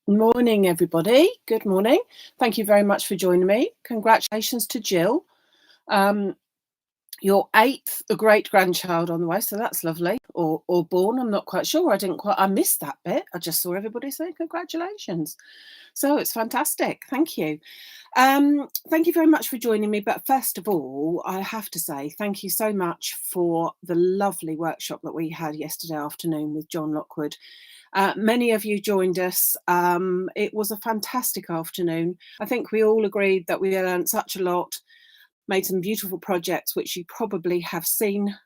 Morning, everybody. Good morning. Thank you very much for joining me. Congratulations to Jill. Your 8th great-grandchild on the way, so that's lovely. Or born, I'm not quite sure. I missed that bit. I just saw everybody say congratulations. So it's fantastic. Thank you. Thank you very much for joining me. But first of all, I have to say thank you so much for the lovely workshop that we had yesterday afternoon with John Lockwood. Many of you joined us. It was a fantastic afternoon. I think we all agreed that we learned such a lot, made some beautiful projects, which you probably have seen,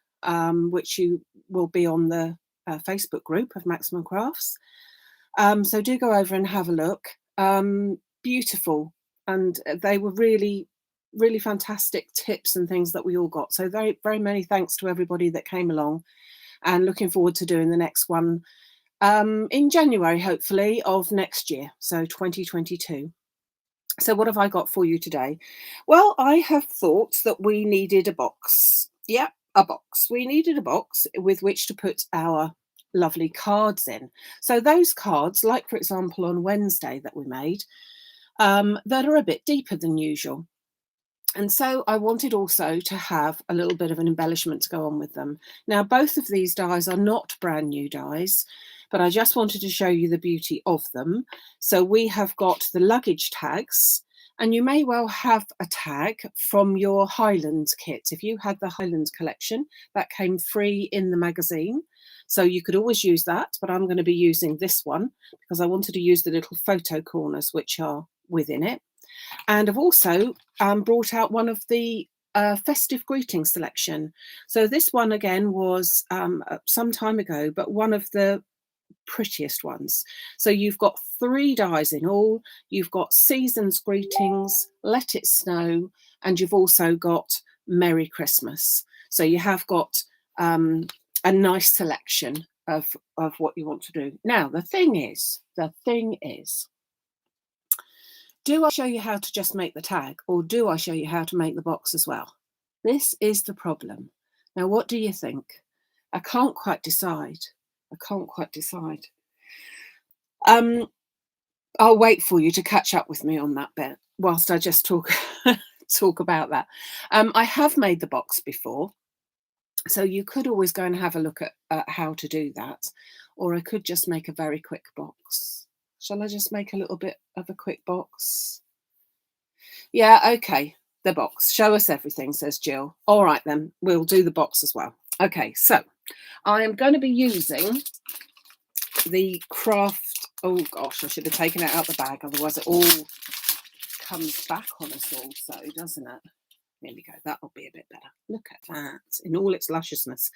which you will be on the Facebook group of Maximum Crafts. So do go over and have a look. Beautiful. And they were really, really fantastic tips and things that we all got. So very, very many thanks to everybody that came along, and looking forward to doing the next one in January, hopefully, of next year, so 2022. So what have I got for you today? Well, I have thought that we needed a box. Yeah, a box. We needed a box with which to put our lovely cards in. So those cards, like for example on Wednesday that we made, that are a bit deeper than usual. And so I wanted also to have a little bit of an embellishment to go on with them. Now, both of these dies are not brand new dies, but I just wanted to show you the beauty of them. So we have got the luggage tags, and you may well have a tag from your Highlands kit. If you had the Highlands collection, that came free in the magazine. So you could always use that, but I'm going to be using this one because I wanted to use the little photo corners which are within it. And I've also brought out one of the Festive Greetings selection. So this one again was some time ago, but one of the prettiest ones. So you've got 3 dies in all. You've got Season's Greetings, Let It Snow, and you've also got Merry Christmas. So you have got a nice selection of what you want to do. Now, the thing is, do I show you how to just make the tag, or do I show you how to make the box as well? This is the problem. Now, what do you think? I can't quite decide. I'll wait for you to catch up with me on that bit whilst I just talk about that. I have made the box before, so you could always go and have a look at how to do that, or I could just make a very quick box. Shall I just make a little bit of a quick box? Yeah, okay, the box. Show us everything, says Jill. All right, then, we'll do the box as well. Okay, so I am going to be using the craft. Oh, gosh, I should have taken it out the bag, otherwise it all comes back on us also, doesn't it? There we go. That'll be a bit better. Look at that in all its lusciousness.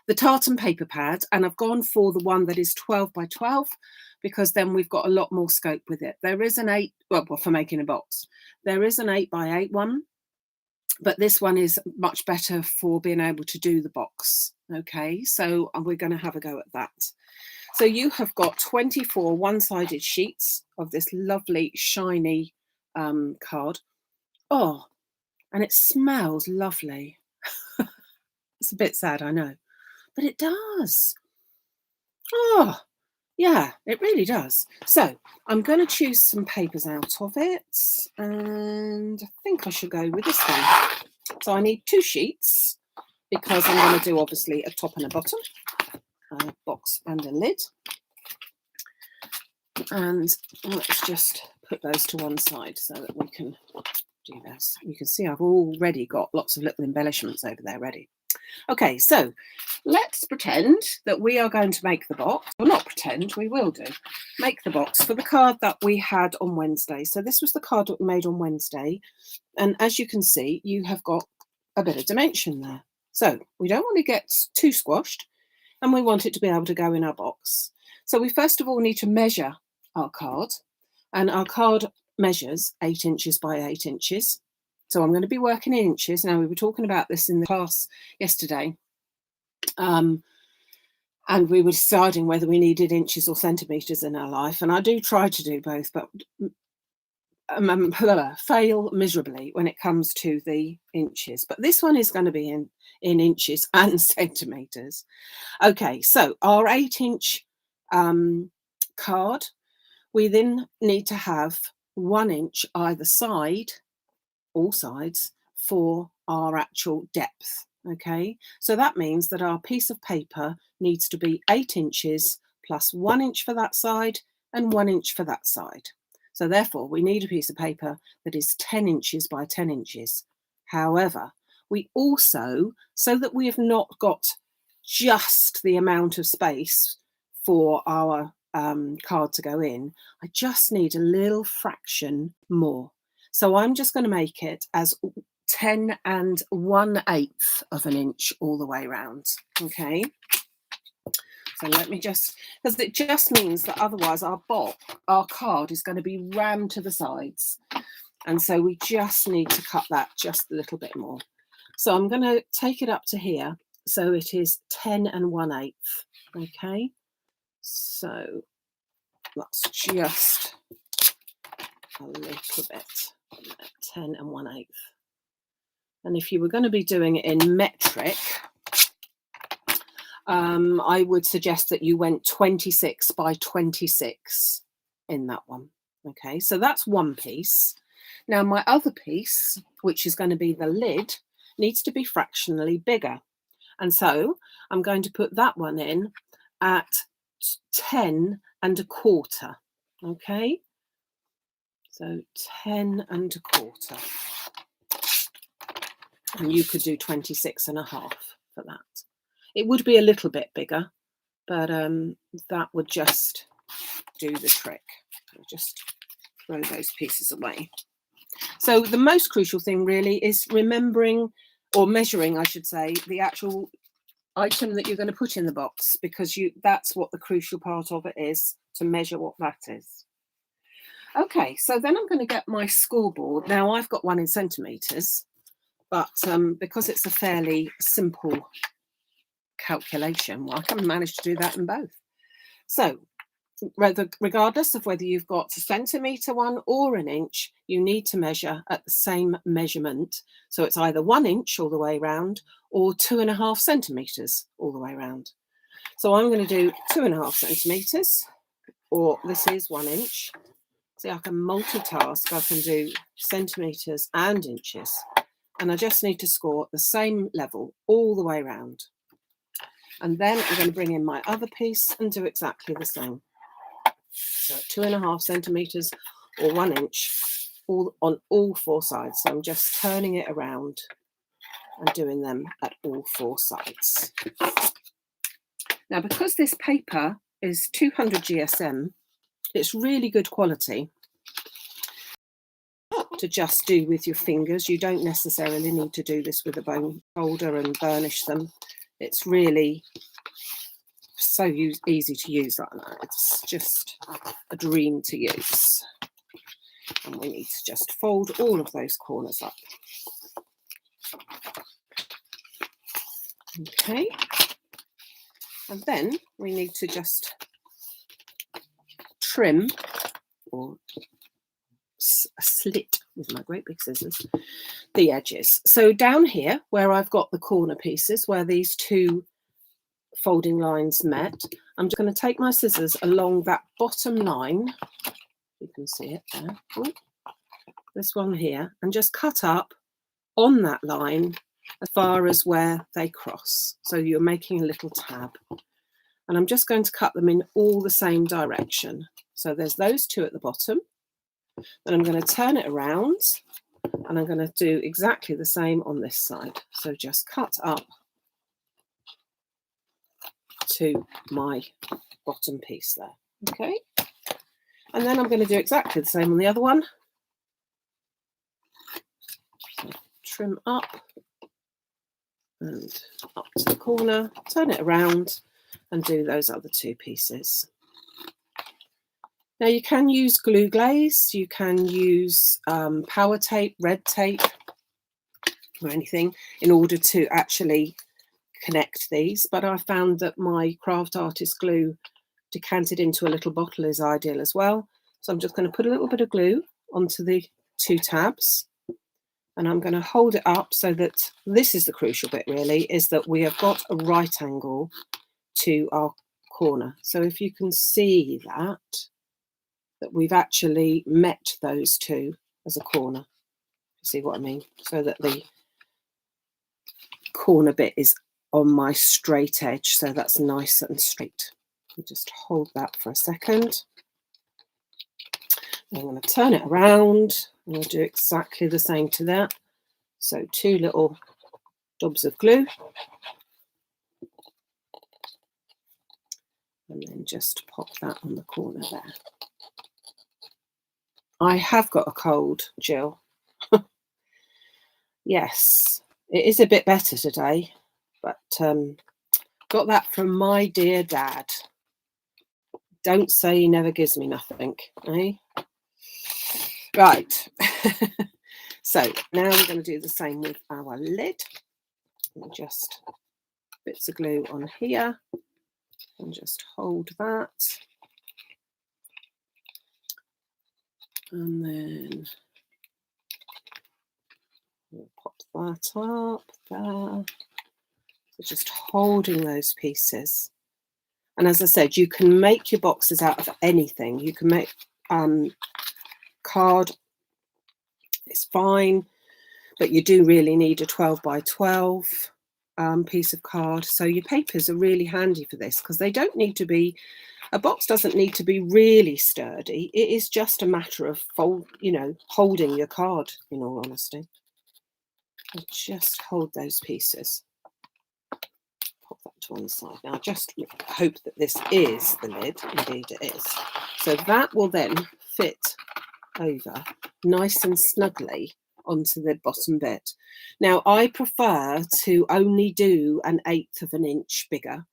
The tartan paper pad, and I've gone for the one that is 12 by 12 because then we've got a lot more scope with it. There is an 8, well, for making a box. There is an 8 by 8 one, but this one is much better for being able to do the box. Okay, so we're going to have a go at that. So you have got 24 one-sided sheets of this lovely shiny card. Oh, and it smells lovely. It's a bit sad, I know, but it does. Oh, yeah, it really does. So I'm going to choose some papers out of it, and I think I should go with this one. So I need 2 sheets because I'm going to do obviously a top and a bottom, a box and a lid. And let's just put those to one side so that we can do this. You can see I've already got lots of little embellishments over there ready. Okay, so let's pretend that we are going to make the box. Well, not pretend, we will do. Make the box for the card that we had on Wednesday. So this was the card that we made on Wednesday. And as you can see, you have got a bit of dimension there. So we don't want to get too squashed, and we want it to be able to go in our box. So we first of all need to measure our card, and our card measures 8 inches by 8 inches. So I'm going to be working in inches. Now, we were talking about this in the class yesterday, and we were deciding whether we needed inches or centimetres in our life. And I do try to do both, but fail miserably when it comes to the inches. But this one is going to be in inches and centimetres. Okay, so our 8-inch card, We then need to have 1 inch either side, all sides, for our actual depth. Okay, so that means that our piece of paper needs to be 8 inches plus 1 inch for that side and 1 inch for that side. So therefore we need a piece of paper that is 10 inches by 10 inches. However, we also, so that we have not got just the amount of space for our card to go in, I just need a little fraction more. So I'm just going to make it as 10 1/8 of an inch all the way around. Okay, so let me just, because it just means that otherwise our card is going to be rammed to the sides, and so we just need to cut that just a little bit more. So I'm going to take it up to here, so it is 10 1/8. Okay, so that's just a little bit, 10 1/8. And if you were going to be doing it in metric, I would suggest that you went 26 by 26 in that one. Okay, so that's one piece. Now my other piece, which is going to be the lid, needs to be fractionally bigger. And so I'm going to put that one in at 10 1/4. Okay, so 10 1/4. And you could do 26 1/2 for that. It would be a little bit bigger, but that would just do the trick. I'll just throw those pieces away. So the most crucial thing really is remembering, or measuring, I should say, the actual item that you're going to put in the box, because that's what the crucial part of it is, to measure what that is. Okay, so then I'm going to get my scoreboard. Now I've got one in centimetres, but because it's a fairly simple calculation, well, I can manage to do that in both. So regardless of whether you've got a centimetre one or an inch, you need to measure at the same measurement. So it's either 1 inch all the way around or 2.5 centimetres all the way around. So I'm going to do 2.5 centimetres, or this is 1 inch. See, I can multitask. I can do centimetres and inches. And I just need to score at the same level all the way around. And then I'm going to bring in my other piece and do exactly the same. So 2.5 centimetres or 1 inch on all 4 sides. So I'm just turning it around and doing them at all 4 sides. Now, because this paper is 200 GSM, it's really good quality to just do with your fingers. You don't necessarily need to do this with a bone folder and burnish them. It's really so easy to use like that. It's just a dream to use. And we need to just fold all of those corners up. Okay. And then we need to just trim, or slit with my great big scissors, the edges. So down here where I've got the corner pieces, where these two folding lines met, I'm just going to take my scissors along that bottom line, you can see it there, this one here, and just cut up on that line as far as where they cross. So you're making a little tab, and I'm just going to cut them in all the same direction. So there's those two at the bottom. Then I'm going to turn it around and I'm going to do exactly the same on this side. So just cut up to my bottom piece there. Okay. And then I'm going to do exactly the same on the other one. So trim up and up to the corner, turn it around and do those other two pieces. Now you can use glue glaze, you can use power tape, red tape, or anything in order to actually connect these, but I found that my craft artist glue decanted into a little bottle is ideal as well. So I'm just going to put a little bit of glue onto the two tabs, and I'm going to hold it up so that this is the crucial bit really, is that we have got a right angle to our corner. So if you can see that, that we've actually met those two as a corner. See what I mean? So that the corner bit is on my straight edge, so that's nice and straight. I'll just hold that for a second. I'm going to turn it around and I'll do exactly the same to that. So 2 little dobs of glue, and then just pop that on the corner there. I have got a cold, Jill. Yes, it is a bit better today, but got that from my dear dad. Don't say he never gives me nothing, eh? Right. So now we're going to do the same with our lid. And just bits of glue on here and just hold that. And then we'll pop that up there. So just holding those pieces. And as I said, you can make your boxes out of anything. You can make card, it's fine, but you do really need a 12 by 12 piece of card. So your papers are really handy for this, because they don't need to be, a box doesn't need to be really sturdy. It is just a matter of holding your card, in all honesty. I'll just hold those pieces. Pop that to one side. Now just hope that this is the lid. Indeed it is. So that will then fit over nice and snugly onto the bottom bit. Now I prefer to only do 1/8 of an inch bigger.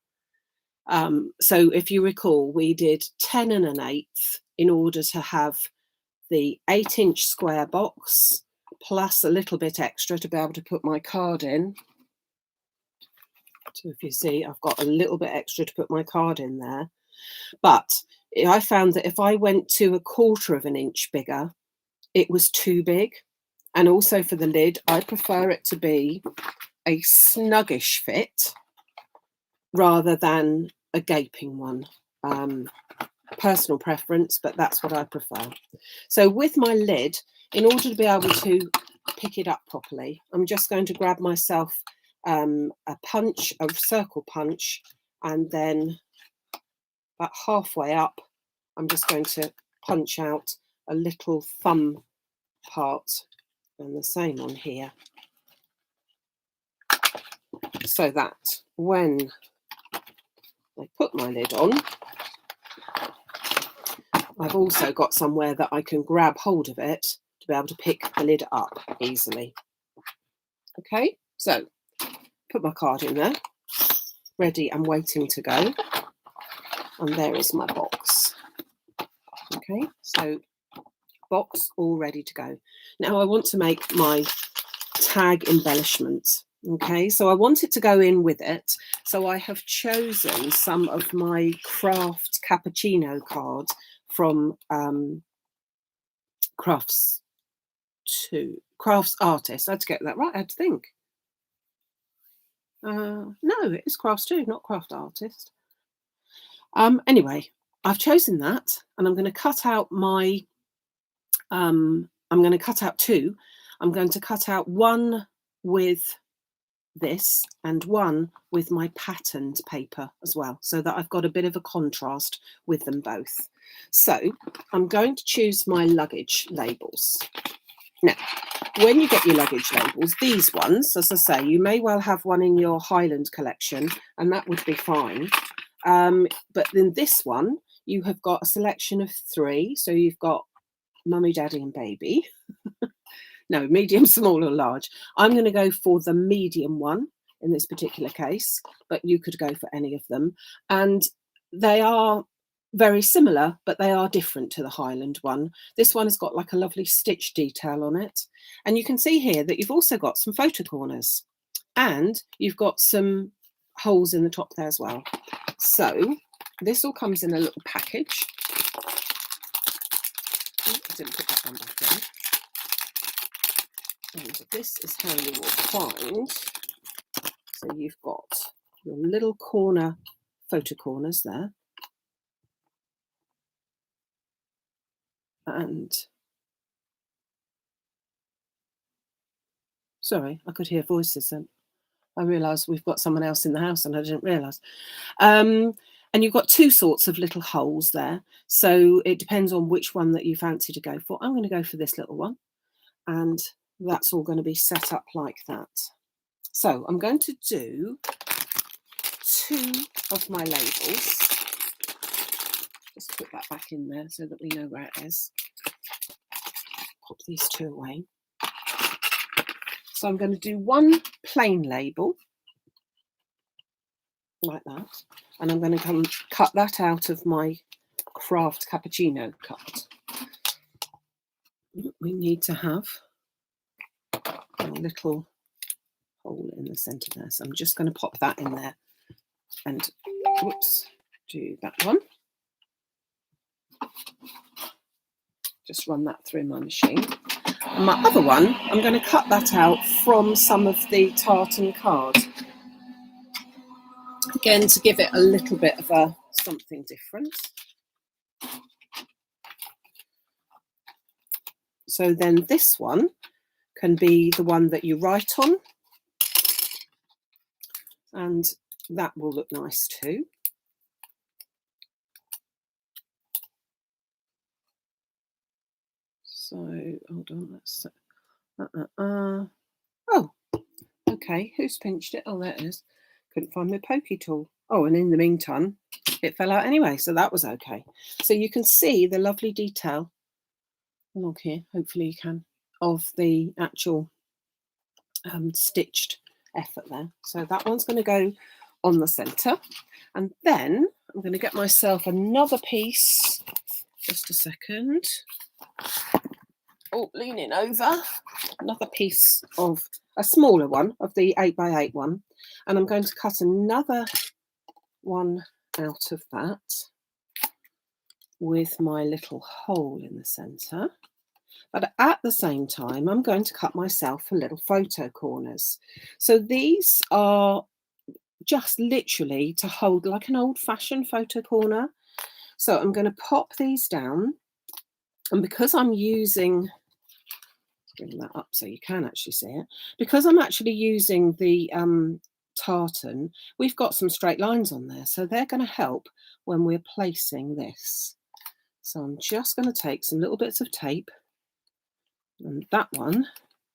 So if you recall, we did 10 1/8 in order to have the 8-inch square box plus a little bit extra to be able to put my card in. So if you see, I've got a little bit extra to put my card in there. But I found that if I went to 1/4 of an inch bigger, it was too big. And also for the lid, I prefer it to be a snuggish fit rather than a gaping one. Personal preference, but that's what I prefer. So with my lid, in order to be able to pick it up properly, I'm just going to grab myself a circle punch, and then about halfway up, I'm just going to punch out a little thumb part, and the same on here, so that when I put my lid on, I've also got somewhere that I can grab hold of it to be able to pick the lid up easily. Okay, so put my card in there, ready and waiting to go. And there is my box. Okay, so box all ready to go. Now I want to make my tag embellishment. Okay, so I want it to go in with it. So I have chosen some of my craft cappuccino cards from Crafts Artist. I had to get that right. I had to think. No, it is Crafts 2, not Craft Artist. Anyway, I've chosen that, and I'm going to cut out my. I'm going to cut out 2. I'm going to cut out one with this and one with my patterned paper as well, so that I've got a bit of a contrast with them both. So I'm going to choose my luggage labels. Now, when you get your luggage labels, these ones, as I say, you may well have one in your Highland collection, and that would be fine. But in this one, you have got a selection of 3. So you've got mummy, daddy, and baby. No, medium, small, or large. I'm going to go for the medium one in this particular case, but you could go for any of them. And they are very similar, but they are different to the Highland one. This one has got like a lovely stitch detail on it. And you can see here that you've also got some photo corners, and you've got some holes in the top there as well. So this all comes in a little package. Oh, I didn't put that one back in. And this is how you will find. So you've got your little corner photo corners there. And sorry, I could hear voices and I realised we've got someone else in the house and I didn't realise. And you've got two sorts of little holes there. So it depends on which one that you fancy to go for. I'm going to go for this little one. And that's all going to be set up like that. So I'm going to do two of my labels. Just put that back in there so that we know where it is. Pop these two away. So I'm going to do one plain label like that, and I'm going to come cut that out of my craft cappuccino cut. We need to have a little hole in the centre there, so I'm just going to pop that in there and whoops, do that one. Just run that through my machine. And my other one, I'm going to cut that out from some of the tartan card. Again, to give it a little bit of a something different. So then this one can be the one that you write on. And that will look nice too. So hold on, let's oh, okay, who's pinched it? Oh, there it is. Couldn't find my pokey tool. Oh, and in the meantime, it fell out anyway, so that was okay. So you can see the lovely detail, look here, hopefully you can, of the actual stitched effort there. So that one's going to go on the centre. And then I'm going to get myself another piece. Just a second. Oh, leaning over. Another piece of a smaller one of the 8x8 one. And I'm going to cut another one out of that with my little hole in the centre. But at the same time, I'm going to cut myself a little photo corners. So these are just literally to hold like an old-fashioned photo corner. So I'm going to pop these down. And because I'm using, bring that up so you can actually see it, because I'm actually using the tartan, we've got some straight lines on there. So they're going to help when we're placing this. So I'm just going to take some little bits of tape, and that one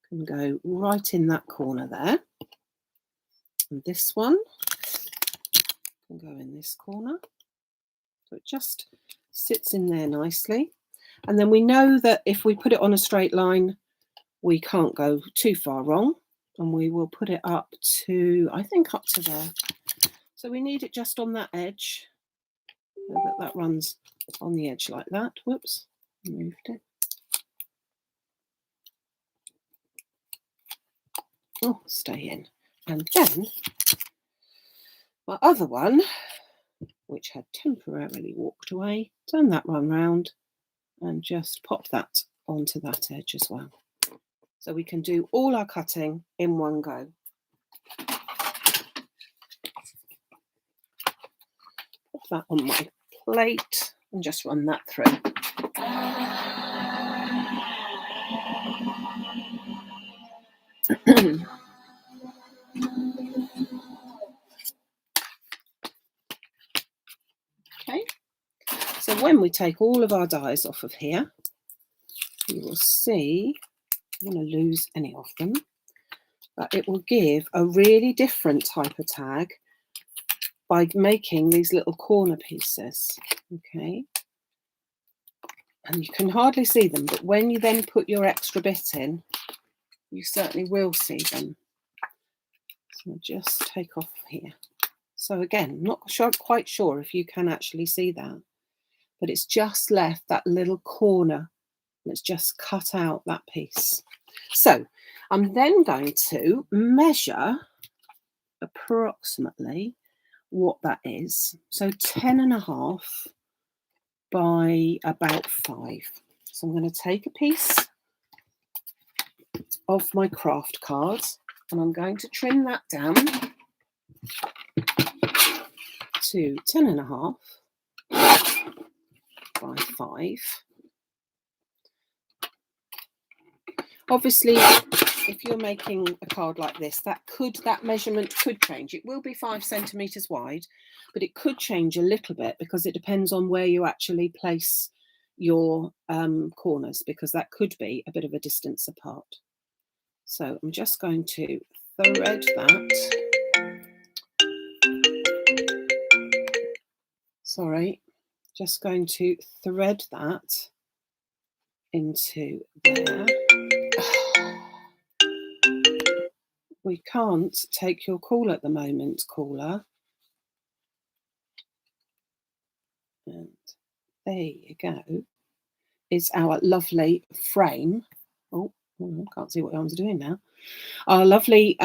can go right in that corner there. And this one can go in this corner. So it just sits in there nicely. And then we know that if we put it on a straight line, we can't go too far wrong. And we will put it up to, I think up to there. So we need it just on that edge. So that runs on the edge like that. Whoops, moved it. Oh, stay in. And then my other one, which had temporarily walked away, turn that one round and just pop that onto that edge as well. So we can do all our cutting in one go. Pop that on my plate and just run that through. Okay, so when we take all of our dies off of here, you will see, I'm going to lose any of them, but it will give a really different type of tag by making these little corner pieces. Okay, and you can hardly see them, but when you then put your extra bit in, you certainly will see them. So I'll just take off here. So again, not quite sure if you can actually see that, but it's just left that little corner. Let's just cut out that piece. So I'm then going to measure approximately what that is. So 10.5 by about 5. So I'm going to take a piece of my craft card and I'm going to trim that down to 10.5 by 5. Obviously, if you're making a card like this, that measurement could change. It will be 5 centimeters wide, but it could change a little bit because it depends on where you actually place your corners, because that could be a bit of a distance apart. So I'm just going to thread that. Sorry, just going to thread that into there. We can't take your call at the moment, caller. And there you go. Is our lovely frame. Oh, I can't see what I was doing now. Our lovely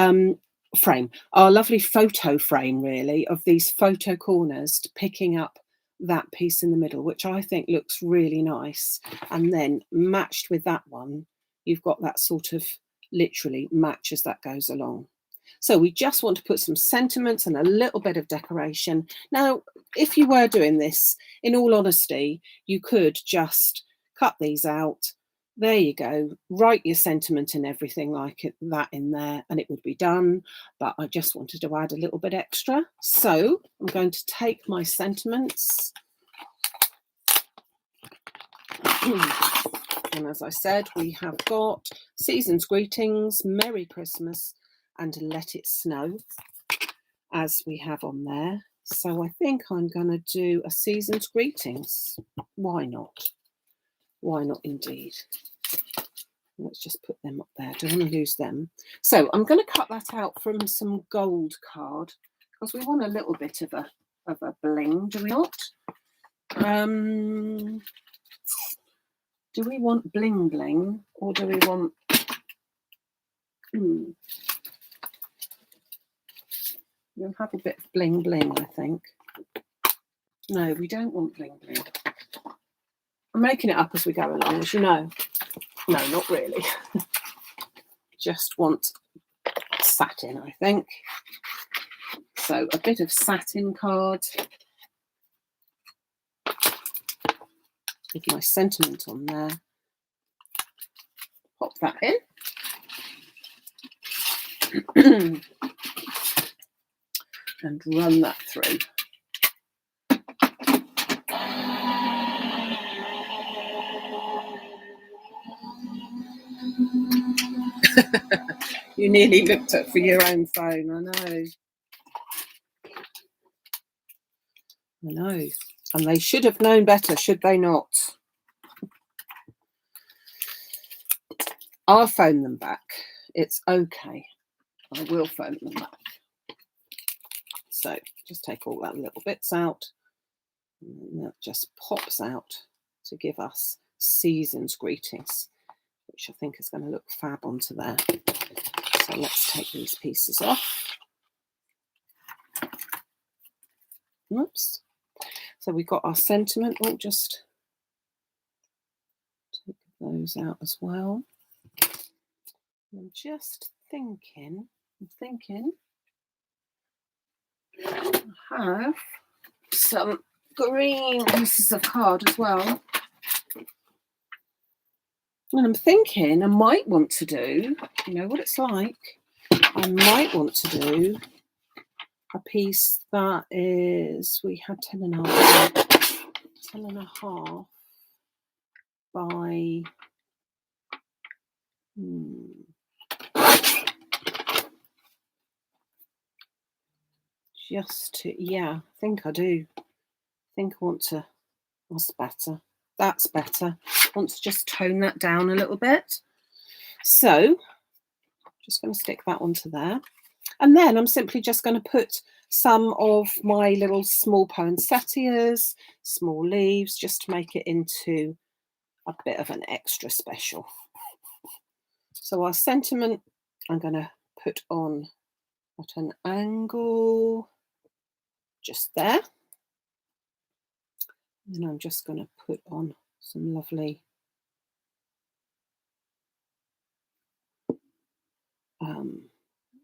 frame, our lovely photo frame, really, of these photo corners, picking up that piece in the middle, which I think looks really nice. And then matched with that one, you've got that sort of literally match as that goes along. So we just want to put some sentiments and a little bit of decoration. Now, if you were doing this, in all honesty, you could just cut these out. There you go. Write your sentiment and everything like that in there and it would be done. But I just wanted to add a little bit extra. So I'm going to take my sentiments. And as I said, we have got Season's Greetings, Merry Christmas, and Let It Snow, as we have on there. So I think I'm going to do a Season's Greetings. Why not? Why not indeed? Let's just put them up there. Don't want to lose them. So I'm going to cut that out from some gold card because we want a little bit of a bling, do we not? Do we want bling bling or do we want... We'll have a bit of bling bling, I think. No, we don't want bling bling. I'm making it up as we go along, as you know. No, not really. Just want satin, I think. So a bit of satin card. With my sentiment on there. Pop that in. And run that through. You nearly looked up for your own phone, I know. I know. And they should have known better, should they not? I'll phone them back. It's okay. I will phone them back. So just take all that little bits out. And that just pops out to give us Season's Greetings, which I think is going to look fab onto there. So let's take these pieces off. Oops. So we've got our sentiment. We'll just take those out as well. I'm just thinking, I have some green pieces of card as well. And I'm thinking I might want to do, you know what it's like, I might want to do a piece that is, we had 10.5 by just to, yeah, I think I do. I think I want to, that's better. That's better. I want to just tone that down a little bit. So just going to stick that onto there. And then I'm simply just going to put some of my little small poinsettias, small leaves, just to make it into a bit of an extra special. So our sentiment, I'm going to put on at an angle just there. And I'm just going to put on some lovely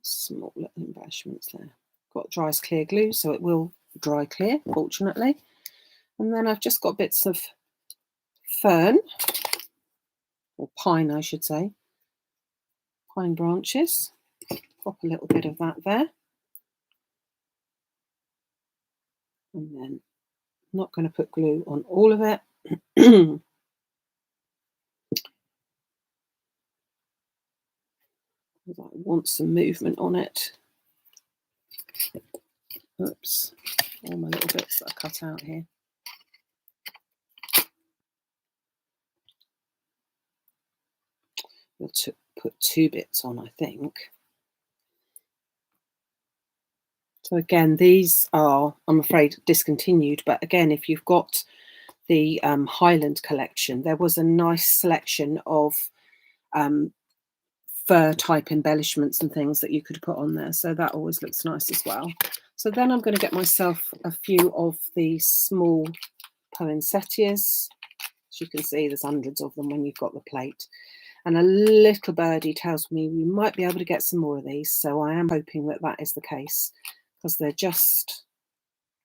small little embellishments there. Got dries clear glue, so it will dry clear, fortunately. And then I've just got bits of fern, or pine I should say, pine branches. Pop a little bit of that there. And then I'm not going to put glue on all of it. I want some movement on it. Oops, all my little bits that are cut out here. We'll put 2 bits on, I think. So again, these are, I'm afraid, discontinued. But again, if you've got the Highland collection, there was a nice selection of fur type embellishments and things that you could put on there. So that always looks nice as well. So then I'm going to get myself a few of the small poinsettias. As you can see, there's hundreds of them when you've got the plate. And a little birdie tells me we might be able to get some more of these. So I am hoping that that is the case, because they're just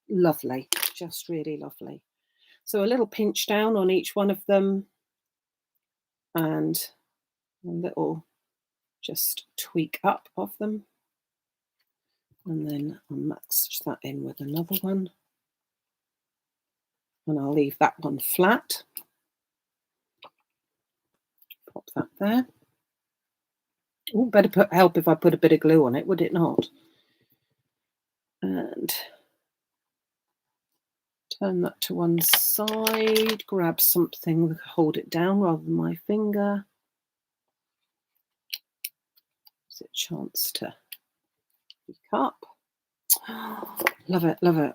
lovely, just really lovely. So a little pinch down on each one of them, and a little just tweak up of them. And then I'll match that in with another one. And I'll leave that one flat. Pop that there. Oh, better help if I put a bit of glue on it, would it not? And turn that to one side, grab something, hold it down rather than my finger. Gives it a chance to pick up. Love it, love it.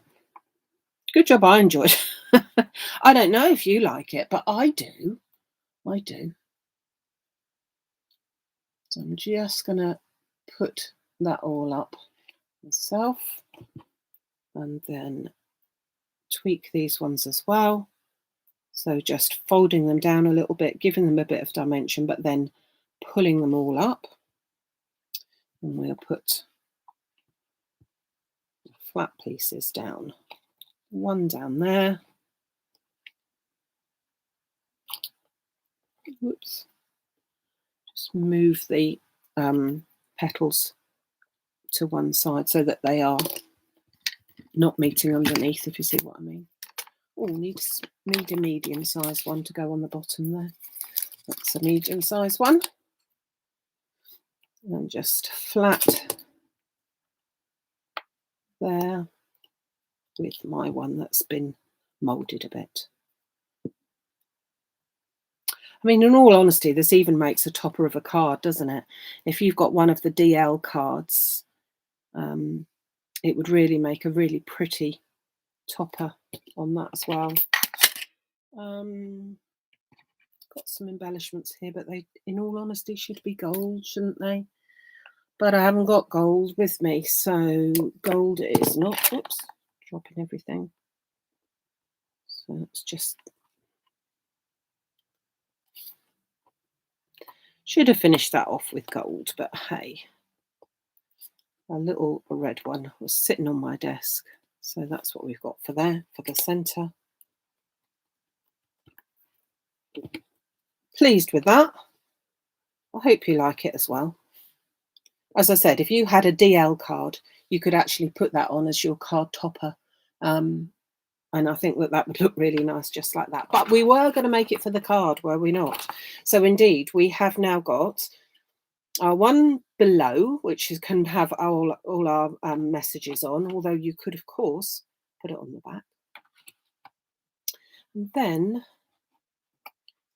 Good job, I enjoyed it. I don't know if you like it, but I do. I do. So I'm just going to put that all up myself and then tweak these ones as well. So just folding them down a little bit, giving them a bit of dimension, but then pulling them all up. And we'll put the flat pieces down. One down there. Whoops. Just move the petals to one side so that they are not meeting underneath, if you see what I mean. Oh, need a medium-sized one to go on the bottom there. That's a medium-sized one. And just flat there with my one that's been moulded a bit. I mean, in all honesty, this even makes a topper of a card, doesn't it? If you've got one of the DL cards, it would really make a really pretty topper on that as well. Got some embellishments here, but they, in all honesty, should be gold, shouldn't they? But I haven't got gold with me, so gold is not. Oops, dropping everything. So it's just. Should have finished that off with gold, but hey. A little red one was sitting on my desk. So that's what we've got for there, for the centre. Pleased with that. I hope you like it as well. As I said, if you had a DL card, you could actually put that on as your card topper. And I think that would look really nice just like that. But we were going to make it for the card, were we not? So indeed, we have now got our one below, which can have all our messages on, although you could, of course, put it on the back. And then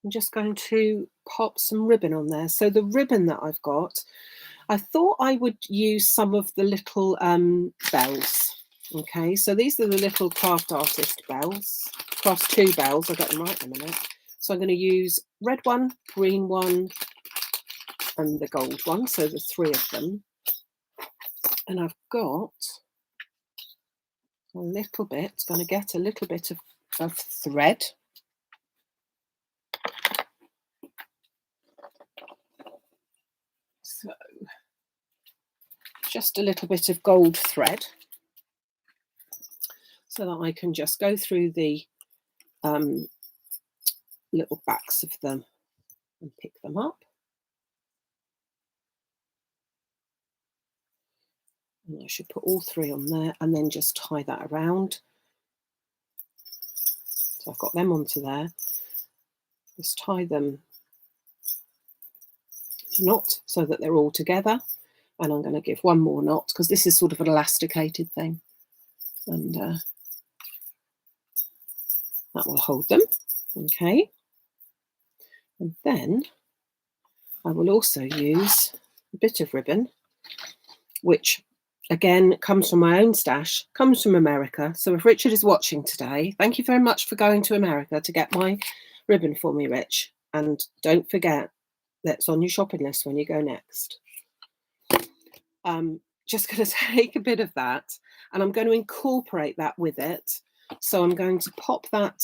I'm just going to pop some ribbon on there. So the ribbon that I've got, I thought I would use some of the little bells. Okay, so these are the little craft artist bells, craft 2 bells. I'll get them right in a minute. So I'm going to use red one, green one, and the gold one. So the 3 of them. And I've got a little bit, it's going to get a little bit of thread. So just a little bit of gold thread so that I can just go through the little backs of them and pick them up. And I should put all 3 on there and then just tie that around. So I've got them onto there. Just tie them a knot so that they're all together. And I'm going to give one more knot because this is sort of an elasticated thing. And that will hold them. Okay. And then I will also use a bit of ribbon, which again comes from my own stash, comes from America. So if Richard is watching today, thank you very much for going to America to get my ribbon for me, Rich. And don't forget that's on your shopping list when you go next. Just going to take a bit of that and I'm going to incorporate that with it. So I'm going to pop that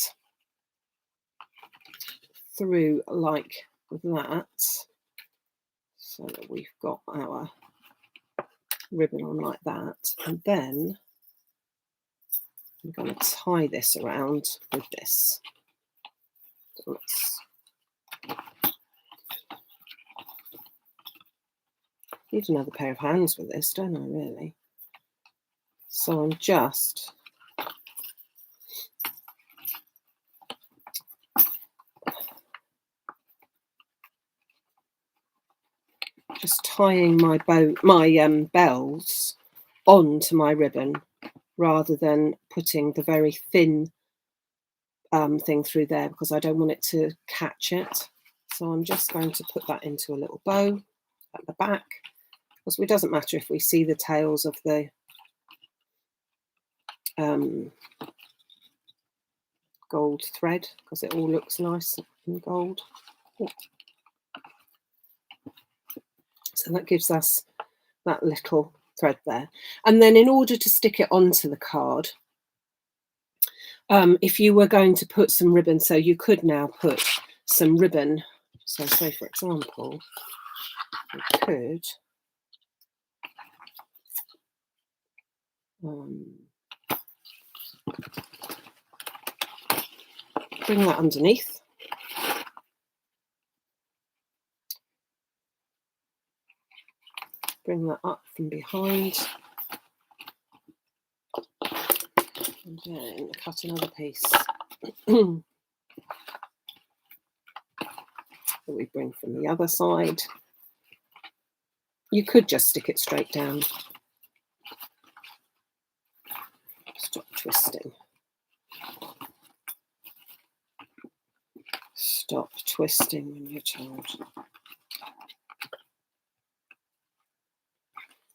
through like that, so that we've got our ribbon on like that, and then I'm going to tie this around with this. Need another pair of hands with this, don't I, really? So I'm just tying my bells onto my ribbon rather than putting the very thin thing through there, because I don't want it to catch it. So I'm just going to put that into a little bow at the back, because it doesn't matter if we see the tails of the gold thread, because it all looks nice in gold. So that gives us that little thread there. And then in order to stick it onto the card, if you were going to put some ribbon, so you could now put some ribbon. So say, for example, we could bring that underneath. Bring that up from behind. And then cut another piece that we bring from the other side. You could just stick it straight down. Stop twisting. Stop twisting when you're told.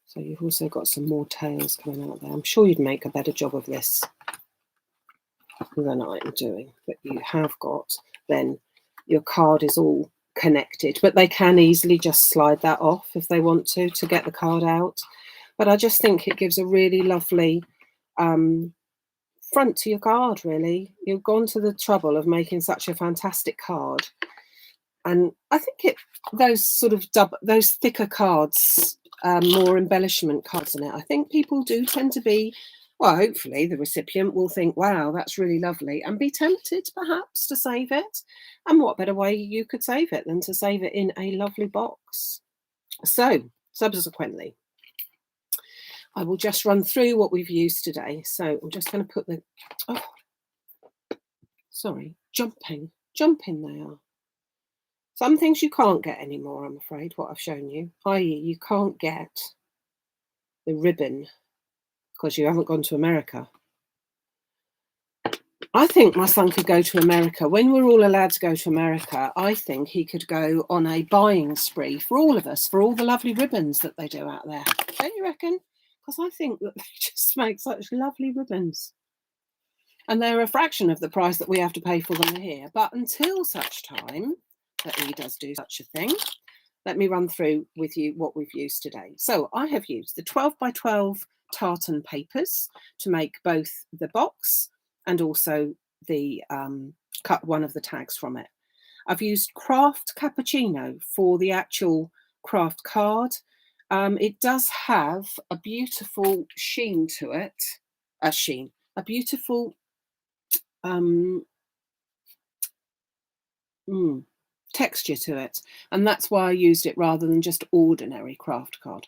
So you've also got some more tails coming out there. I'm sure you'd make a better job of this than I'm doing, but you have got, then your card is all connected, but they can easily just slide that off if they want to get the card out. But I just think it gives a really lovely front to your card, really. You've gone to the trouble of making such a fantastic card, and I think those sort of those thicker cards, more embellishment cards in it, I think people do tend to be, well, hopefully the recipient will think, wow, that's really lovely, and be tempted perhaps to save it. And what better way you could save it than to save it in a lovely box? So subsequently, I will just run through what we've used today. So I'm just going to put the, oh, sorry, jumping they are. Some things you can't get anymore, I'm afraid, what I've shown you, i.e. you can't get the ribbon because you haven't gone to America. I think my son could go to America. When we're all allowed to go to America, I think he could go on a buying spree for all of us, for all the lovely ribbons that they do out there. Don't you reckon? Because I think that they just make such lovely ribbons. And they're a fraction of the price that we have to pay for them here. But until such time that he does do such a thing, let me run through with you what we've used today. So I have used the 12 by 12 tartan papers to make both the box and also the cut one of the tags from it. I've used craft cappuccino for the actual craft card. It does have a beautiful sheen to it, a beautiful texture to it, and that's why I used it rather than just ordinary craft card.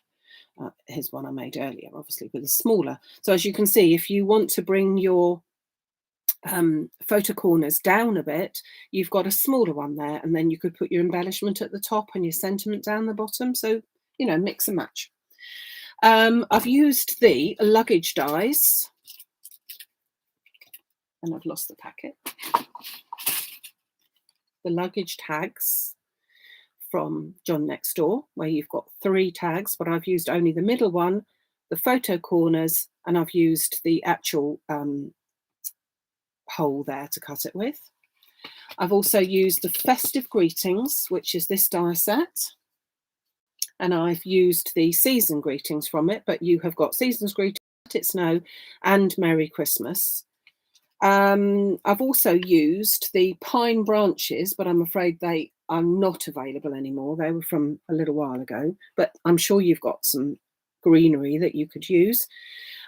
Here's one I made earlier, obviously with a smaller. So as you can see, if you want to bring your photo corners down a bit, you've got a smaller one there, and then you could put your embellishment at the top and your sentiment down the bottom. So, you know, mix and match. I've used the luggage dies, and I've lost the packet. The luggage tags from John Next Door, where you've got 3 tags, but I've used only the middle one, the photo corners, and I've used the actual hole there to cut it with. I've also used the Festive Greetings, which is this die set, and I've used the Season Greetings from it, but you have got Season's Greetings, Let It Snow, and Merry Christmas. I've also used the pine branches, but I'm afraid they are not available anymore. They were from a little while ago, but I'm sure you've got some greenery that you could use.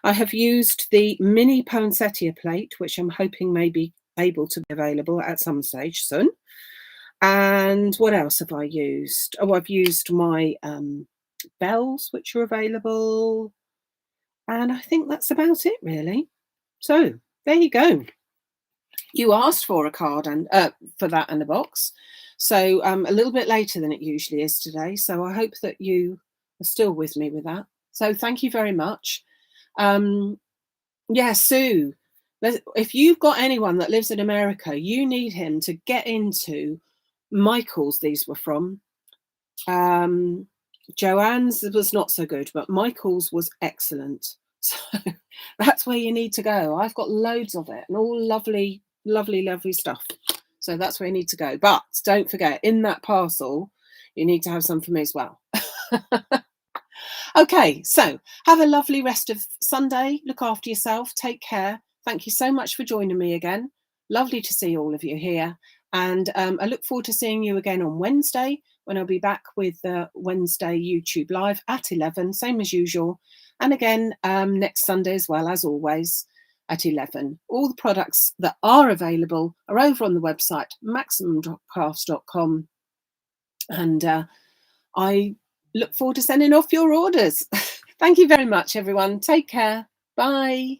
I have used the Mini Poinsettia plate, which I'm hoping may be able to be available at some stage soon. And what else have I used? Oh, I've used my bells, which are available. And I think that's about it, really. So there you go. You asked for a card and for that and a box. So a little bit later than it usually is today. So I hope that you are still with me with that. So thank you very much. Yeah, Sue, if you've got anyone that lives in America, you need him to get into Michael's. These were from. Joanne's was not so good, but Michael's was excellent. So that's where you need to go. I've got loads of it and all lovely, lovely, lovely stuff. So that's where you need to go. But don't forget, in that parcel, you need to have some for me as well. Okay, so have a lovely rest of Sunday. Look after yourself. Take care. Thank you so much for joining me again. Lovely to see all of you here. And I look forward to seeing you again on Wednesday, when I'll be back with the Wednesday YouTube Live at 11, same as usual. And again, next Sunday as well, as always, at 11. All the products that are available are over on the website, maximumcrafts.com. And I look forward to sending off your orders. Thank you very much, everyone. Take care. Bye.